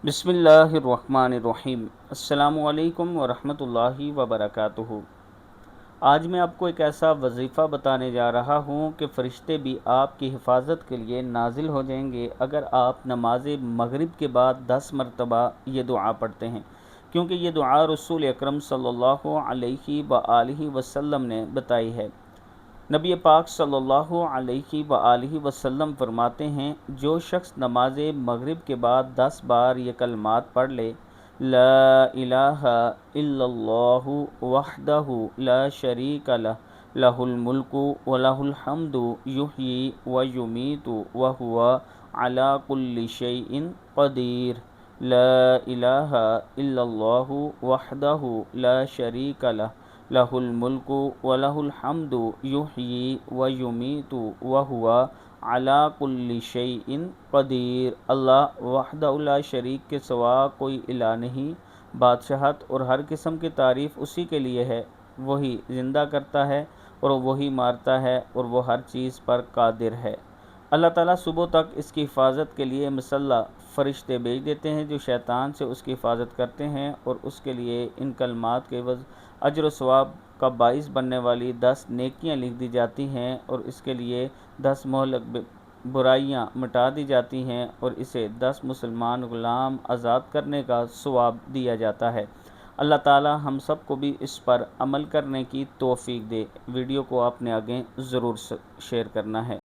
बिस्मिल्लाहिर्रहमानिर्रहीम। अस्सलामु अलैकुम वरहमतुल्लाहि वबरकातुहू। आज मैं आपको एक ऐसा वजीफ़ा बताने जा रहा हूँ कि फ़रिश्ते भी आपकी हिफाजत के लिए नाजिल हो जाएंगे अगर आप नमाज मगरिब के बाद 10 मरतबा ये दुआ पढ़ते हैं, क्योंकि ये दुआ रसूल अकरम सल्लल्लाहु अलैहि वआलिहि वसल्लम ने बताई है। नबी पाक सल्लल्लाहु अलैहि वआलिहि वसल्लम फरमाते हैं, जो शख्स नमाज मगरिब के बाद 10 बार ये कलमात पढ़ ले, ला इलाहा इल्लल्लाहु वहदहु ला शरीक लह लहुल मुल्कु व लहुल हम्दु युहयी व युमीतु व हुवा अला कुल्लि शैइन क़दीर। ला इलाहा इल्लल्लाहु वहदहु ला शरीक लह लहुल मुल्कु व लहुल हम्दु युहयी व युमीतु व हुवा अला कुल्लि शैइन क़दीर। अल्लाह वहदहु ला शरीक के सिवा कोई इला नहीं, बादशाहत और हर किस्म की तारीफ़ उसी के लिए है। वही ज़िंदा करता है और वही मारता है और वो हर चीज़ पर कादिर है। अल्लाह ताला सुबह तक इसकी हिफाजत के लिए मसल्ला फ़रिश्ते भेज देते हैं जो शैतान से उसकी हिफाजत करते हैं, और उसके लिए इन कलमात के वज़ अजर व सवाब का बाइस बनने वाली 10 नेकियां लिख दी जाती हैं, और इसके लिए 10 मोहलक बुराइयां मिटा दी जाती हैं, और इसे 10 मुसलमान ग़ुलाम आज़ाद करने का सवाब दिया जाता है। अल्लाह ताला हम सब को भी इस पर अमल करने की तौफ़ीक दे। वीडियो को आपने आगे ज़रूर शेयर करना है।